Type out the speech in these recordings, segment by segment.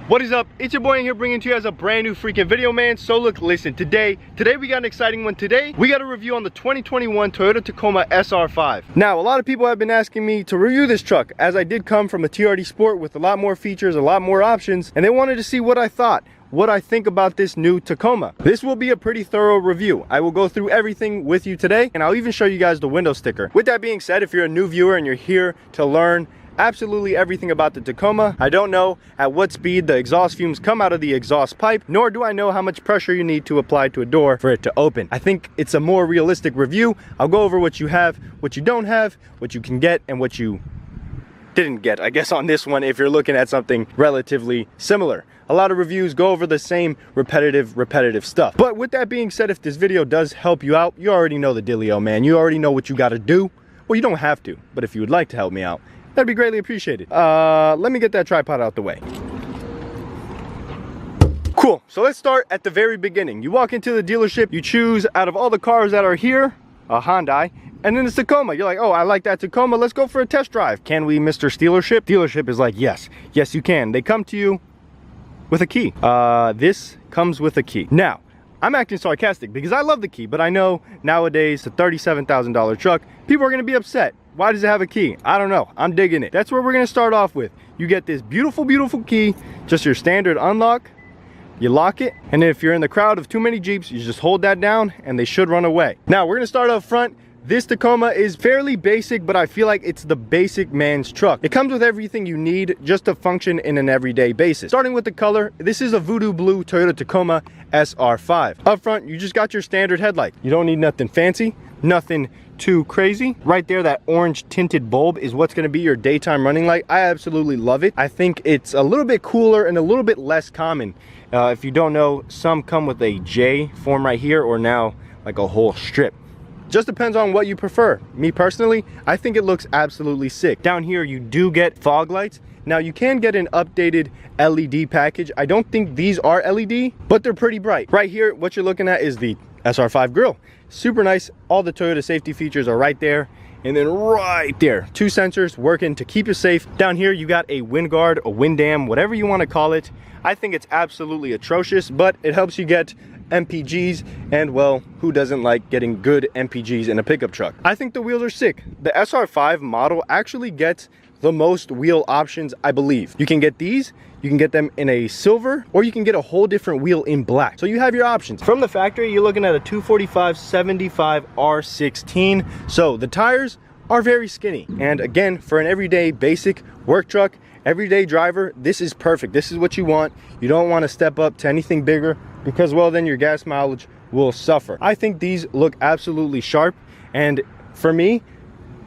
What is up? It's your boy Aing here, bringing to you guys a brand new freaking video, man. So look, listen, today we got an exciting one. Today we got a review on the 2021 Toyota Tacoma SR5. Now, a lot of people have been asking me to review this truck, as I did come from a TRD Sport with a lot more features, a lot more options, and they wanted to see what I thought, what I think about this new Tacoma. This will be a pretty thorough review. I will go through everything with you today, and I'll even show you guys the window sticker. With that being said, if you're a new viewer and you're here to learn absolutely everything about the Tacoma, I don't know at what speed the exhaust fumes come out of the exhaust pipe, nor do I know how much pressure you need to apply to a door for it to open. I think it's a more realistic review. I'll go over what you have, what you don't have, what you can get, and what you didn't get, I guess, on this one if you're looking at something relatively similar. A lot of reviews go over the same repetitive stuff. But with that being said, if this video does help you out, you already know the dealio, man. You already know what you gotta do. Well, you don't have to, but if you would like to help me out, that'd be greatly appreciated. Let me get that tripod out the way. Cool, so let's start at the very beginning. You walk into the dealership, you choose out of all the cars that are here, a Hyundai, and then it's Tacoma. You're like, oh, I like that Tacoma, let's go for a test drive. Can we, Mr. Dealership? Dealership is like, yes, you can. They come to you with a key. This comes with a key. Now, I'm acting sarcastic because I love the key, but I know nowadays, a $37,000 truck, people are gonna be upset. Why does it have a key? I don't know. I'm digging it. That's where we're gonna start off with. You get this beautiful key, just your standard unlock. You lock it, and if you're in the crowd of too many Jeeps, you just hold that down and they should run away. Now, we're gonna start up front. This Tacoma is fairly basic, but I feel like it's the basic man's truck. It comes with everything you need just to function in an everyday basis. Starting with the color, this is a voodoo blue Toyota Tacoma SR5. Up front, you just got your standard headlight. You don't need nothing fancy, nothing too crazy. Right there, that orange tinted bulb is what's gonna be your daytime running light. I absolutely love it. I think it's a little bit cooler and a little bit less common. If you don't know, some come with a J form right here, or now like a whole strip. Just depends on what you prefer. Me personally, I think it looks absolutely sick. Down here, you do get fog lights. Now, you can get an updated LED package. I don't think these are LED, but they're pretty bright. Right here, what you're looking at is the SR5 grille. Super nice. All the Toyota safety features are right there. And then right there, 2 sensors working to keep you safe. Down here, you got a wind guard, a wind dam, whatever you want to call it. I think it's absolutely atrocious, but it helps you get MPGs, and well, who doesn't like getting good MPGs in a pickup truck? I think the wheels are sick. The SR5 model actually gets the most wheel options, I believe. You can get these, you can get them in a silver, or you can get a whole different wheel in black. So you have your options. From the factory, you're looking at a 245/75 R16. So the tires are very skinny. And again, for an everyday basic work truck, everyday driver, this is perfect. This is what you want. You don't want to step up to anything bigger, because well, then your gas mileage will suffer. I think these look absolutely sharp, and for me,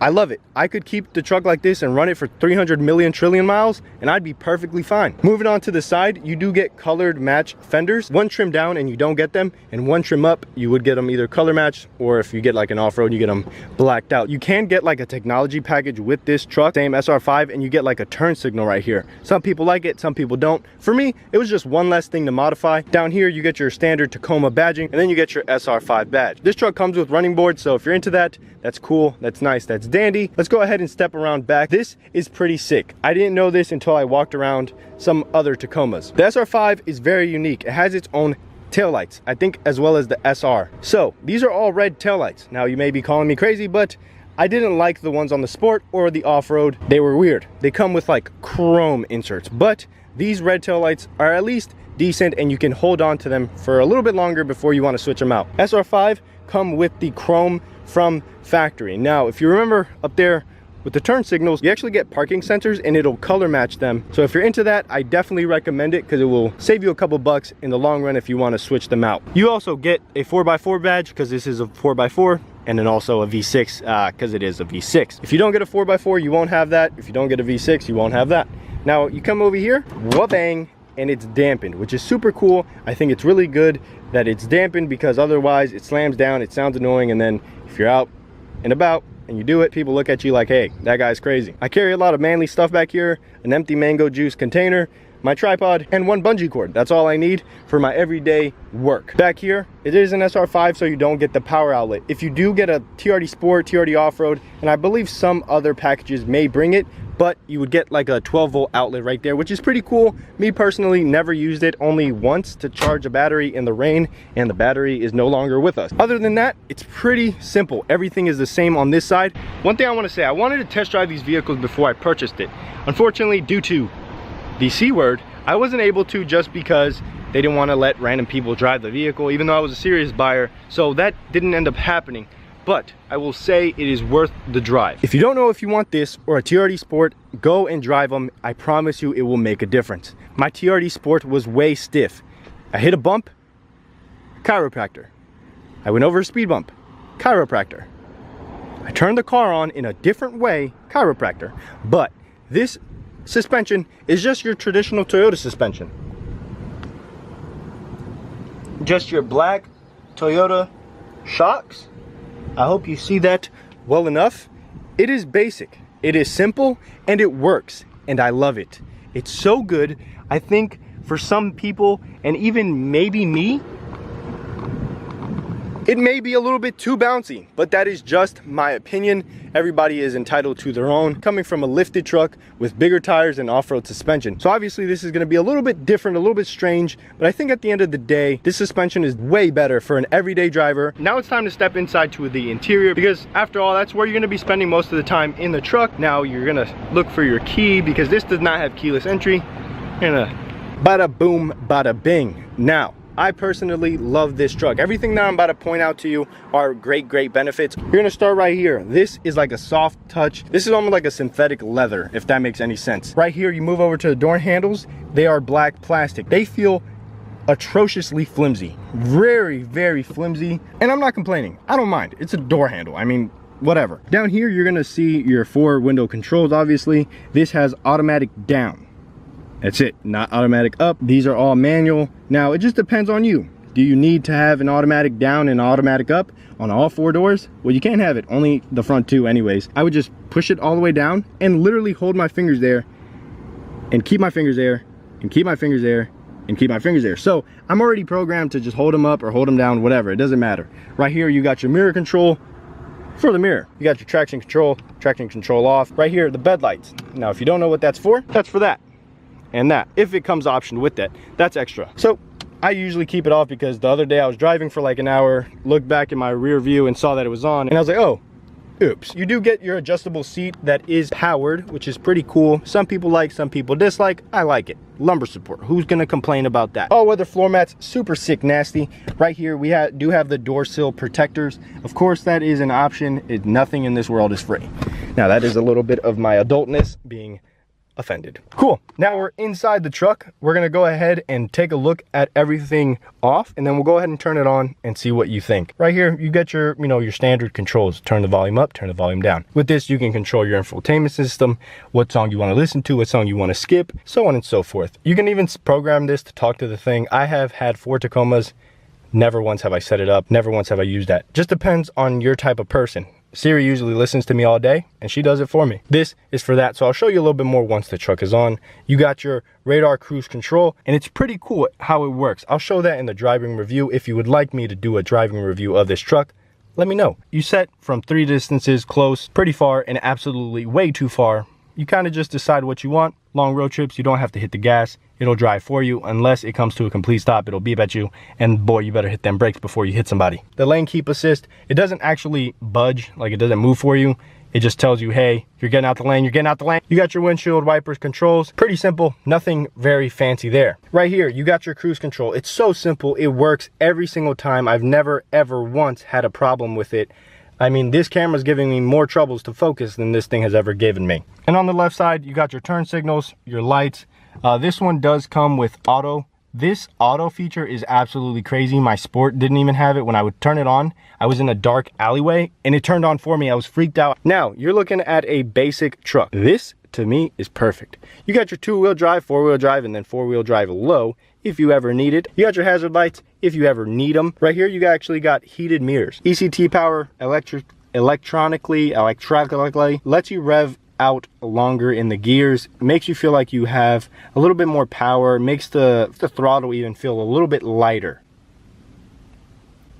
I love it. I could keep the truck like this and run it for 300 million trillion miles, and I'd be perfectly fine. Moving on to the side, you do get colored match fenders. One trim down and you don't get them, and one trim up, you would get them either color match, or if you get like an off-road, you get them blacked out. You can get like a technology package with this truck, same SR5, and you get like a turn signal right here. Some people like it, some people don't. For me, it was just one less thing to modify. Down here, you get your standard Tacoma badging, and then you get your SR5 badge. This truck comes with running boards, so if you're into that, that's cool, that's nice, that's dandy. Let's go ahead and step around back. This is pretty sick. I didn't know this until I walked around some other Tacomas. The SR5 is very unique. It has its own taillights, I think, as well as the SR. So these are all red taillights. Now, you may be calling me crazy, but I didn't like the ones on the Sport or the Off-Road. They were weird. They come with like chrome inserts, but these red taillights are at least decent, and you can hold on to them for a little bit longer before you want to switch them out. SR5 come with the chrome from factory. Now, if you remember up there with the turn signals, you actually get parking sensors, and it'll color match them. So if you're into that, I definitely recommend it, because it will save you a couple bucks in the long run if you want to switch them out. You also get a 4x4 badge, because this is a 4x4, and then also a V6, because it is a V6. If you don't get a 4x4, you won't have that. If you don't get a V6, you won't have that. Now, you come over here, whoop-bang, and it's dampened, which is super cool. I think it's really good that it's dampened, because otherwise it slams down, it sounds annoying, and then if you're out and about and you do it, people look at you like, hey, that guy's crazy. I carry a lot of manly stuff back here, an empty mango juice container, my tripod, and one bungee cord. That's all I need for my everyday work. Back here, it is an SR5, so you don't get the power outlet. If you do get a TRD Sport, TRD Off-Road, and I believe some other packages may bring it, but you would get like a 12-volt outlet right there, which is pretty cool. Me personally never used it, only once to charge a battery in the rain, and the battery is no longer with us. Other than that, it's pretty simple. Everything is the same on this side. One thing I want to say, I wanted to test drive these vehicles before I purchased it. Unfortunately, due to the C word, I wasn't able to, just because they didn't want to let random people drive the vehicle, even though I was a serious buyer, so that didn't end up happening. But I will say it is worth the drive. If you don't know if you want this or a TRD Sport, go and drive them. I promise you it will make a difference. My TRD Sport was way stiff. I hit a bump, chiropractor. I went over a speed bump, chiropractor. I turned the car on in a different way, chiropractor. But this suspension is just your traditional Toyota suspension. Just your black Toyota shocks. I hope you see that well enough. It is basic, it is simple, and it works, and I love it. It's so good. I think for some people, and even maybe me, it may be a little bit too bouncy, but that is just my opinion. Everybody is entitled to their own, coming from a lifted truck with bigger tires and off-road suspension. So obviously this is going to be a little bit different, a little bit strange, but I think at the end of the day, this suspension is way better for an everyday driver. Now it's time to step inside to the interior, because after all, that's where you're going to be spending most of the time in the truck. Now you're going to look for your key, because this does not have keyless entry. And bada boom, bada bing. Now, I personally love this truck. Everything that I'm about to point out to you are great benefits. You're gonna start right here. This is like a soft touch. This is almost like a synthetic leather, if that makes any sense. Right here, you move over to the door handles. They are black plastic. They feel atrociously flimsy. Very flimsy. And I'm not complaining. I don't mind. It's a door handle. I mean, whatever. Down here, you're gonna see your 4 window controls, obviously. This has automatic down. That's it, not automatic up. These are all manual. Now, it just depends on you. Do you need to have an automatic down and automatic up on all 4 doors? Well, you can't have it, only the front 2 anyways. I would just push it all the way down and literally hold my fingers there and keep my fingers there and keep my fingers there and keep my fingers there. So I'm already programmed to just hold them up or hold them down, whatever, it doesn't matter. Right here, you got your mirror control for the mirror. You got your traction control off. Right here, the bed lights. Now, if you don't know what that's for that. And that, if it comes optioned with that, that's extra. So I usually keep it off, because the other day I was driving for like an hour, looked back in my rear view and saw that it was on, and I was like, oh, oops. You do get your adjustable seat that is powered, which is pretty cool. Some people like, some people dislike. I like it. Lumbar support, who's gonna complain about that? All weather floor mats, super sick, nasty. Right here, we do have the door sill protectors. Of course, that is an option. Nothing in this world is free. Now, that is a little bit of my adultness being offended. Cool. Now we're inside the truck. We're gonna go ahead and take a look at everything off, and then we'll go ahead and turn it on and see what you think. Right here, you get your, your standard controls. Turn the volume up, turn the volume down. With this, you can control your infotainment system, what song you want to listen to, what song you want to skip, so on and so forth. You can even program this to talk to the thing. I have had 4 Tacomas. Never once have I set it up. Never once have I used that. Just depends on your type of person. Siri usually listens to me all day, and she does it for me. This is for that, so I'll show you a little bit more once the truck is on. You got your radar cruise control, and it's pretty cool how it works. I'll show that in the driving review. If you would like me to do a driving review of this truck, let me know. You set from 3 distances, close, pretty far, and absolutely way too far. You kind of just decide what you want. Long road trips, you don't have to hit the gas. It'll drive for you. Unless it comes to a complete stop, it'll beep at you, and boy, you better hit them brakes before you hit somebody. The lane keep assist, it doesn't actually budge, like it doesn't move for you. It just tells you, hey, if you're getting out the lane, you're getting out the lane. You got your windshield wipers controls. Pretty simple, nothing very fancy there. Right here, you got your cruise control. It's so simple, it works every single time. I've never, ever once had a problem with it. I mean, this camera's giving me more troubles to focus than this thing has ever given me. And on the left side, you got your turn signals, your lights. This one does come with auto. This auto feature is absolutely crazy. My Sport didn't even have it. When I would turn it on, I was in a dark alleyway and it turned on for me. I was freaked out. Now, you're looking at a basic truck. This, to me, is perfect. You got your 2-wheel drive, 4-wheel drive, and then 4-wheel drive low if you ever need it. You got your hazard lights if you ever need them. Right here, you actually got heated mirrors. ECT power, electronically, lets you rev out longer in the gears, makes you feel like you have a little bit more power, makes the throttle even feel a little bit lighter.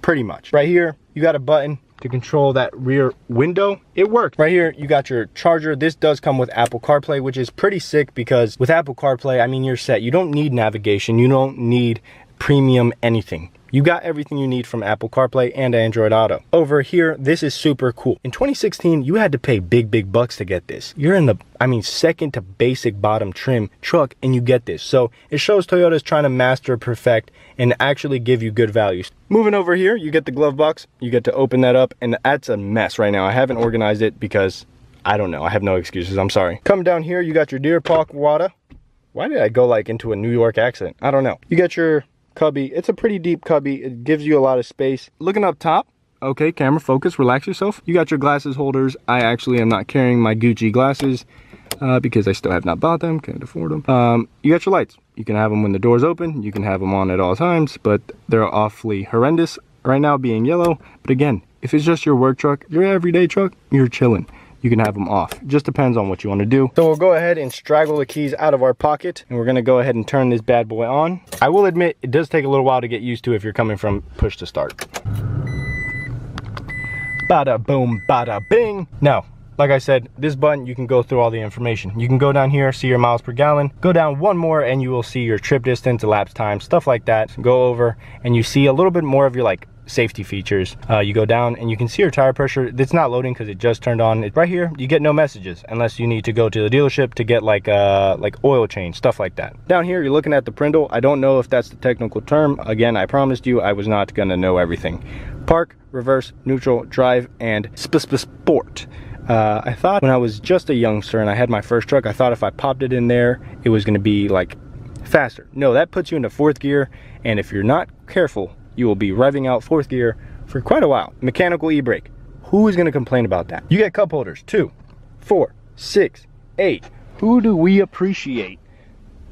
Pretty much. Right here, you got a button to control that rear window. It worked. Right here, you got your charger. This does come with Apple CarPlay, which is pretty sick because with Apple CarPlay, I mean, you're set. You don't need navigation. You don't need premium anything. You got everything you need from Apple CarPlay and Android Auto. Over here, this is super cool. In 2016, you had to pay big bucks to get this. You're in the, I mean, second to basic bottom trim truck and you get this. So it shows Toyota's trying to master, perfect, and actually give you good values. Moving over here, you get the glove box. You get to open that up, and that's a mess right now. I haven't organized it because I don't know. I have no excuses. I'm sorry. Come down here, you got your deer park water. Why did I go like into a New York accent? I don't know. You got your cubby. It's a pretty deep cubby. It gives you a lot of space. Looking up top, okay, camera focus, relax yourself. You got your glasses holders. I actually am not carrying my Gucci glasses because I still have not bought them, can't afford them. You got your lights. You can have them when the door's open. You can have them on at all times, but they're awfully horrendous right now being yellow. But again, if it's just your work truck, your everyday truck, you're chilling. You can have them off. It just depends on what you want to do. So we'll go ahead and straggle the keys out of our pocket, and we're gonna go ahead and turn this bad boy on. I will admit, it does take a little while to get used to if you're coming from push to start. Bada boom, bada bing. Now, like I said, this button, you can go through all the information. You can go down here, see your miles per gallon, go down one more and you will see your trip distance, elapsed time, stuff like that. Go over and you see a little bit more of your like safety features. You go down and you can see your tire pressure. It's not loading because it just turned on. Right here, you get no messages unless you need to go to the dealership to get like oil change, stuff like that. Down here, you're looking at the prindle. I don't know if that's the technical term. Again, I promised you I was not gonna know everything. Park, reverse, neutral, drive, and sport. I thought when I was just a youngster and I had my first truck, I thought if I popped it in there, it was gonna be like faster. No, that puts you into fourth gear, and if you're not careful, you will be revving out fourth gear for quite a while. Mechanical e-brake. Who is going to complain about that? You get cup holders. 2, 4, 6, 8. Who do we appreciate?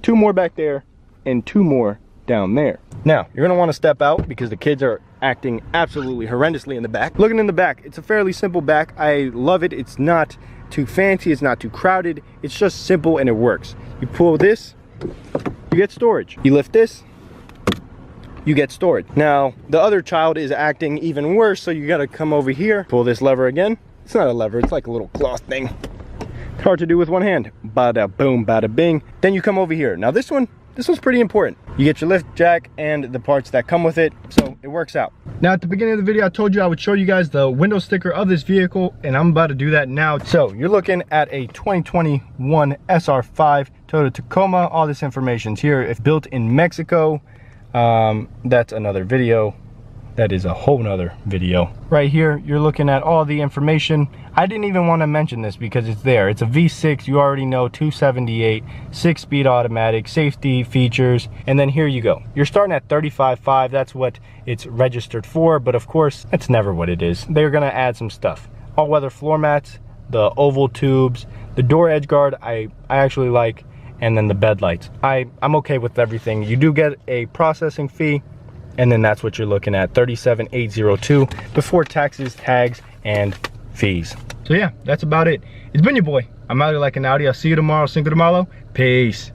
2 more back there and 2 more down there. Now, you're going to want to step out because the kids are acting absolutely horrendously in the back. Looking in the back, it's a fairly simple back. I love it. It's not too fancy. It's not too crowded. It's just simple and it works. You pull this, you get storage. You lift this, you get storage. Now, the other child is acting even worse, so you gotta come over here, pull this lever again. It's not a lever, it's like a little cloth thing. It's hard to do with one hand. Bada boom, bada bing. Then you come over here. Now this one's pretty important. You get your lift jack and the parts that come with it, so it works out. Now at the beginning of the video, I told you I would show you guys the window sticker of this vehicle, and I'm about to do that now. So you're looking at a 2021 SR5 Toyota Tacoma. All this information's here. It's built in Mexico. That's another video. That is a whole nother video. Right here, you're looking at all the information. I didn't even want to mention this because it's there. It's a V6, you already know, 278, 6-speed automatic, safety features, and then here you go. You're starting at 35.5, that's what it's registered for, but of course, that's never what it is. They're gonna add some stuff. All-weather floor mats, the oval tubes, the door edge guard, I actually like, and then the bed lights. I'm okay with everything. You do get a processing fee, and then that's what you're looking at, $37,802 before taxes, tags, and fees. So yeah, that's about it. It's been your boy. I'm out here like an Audi. I'll see you tomorrow. Cinco de Malo. Peace.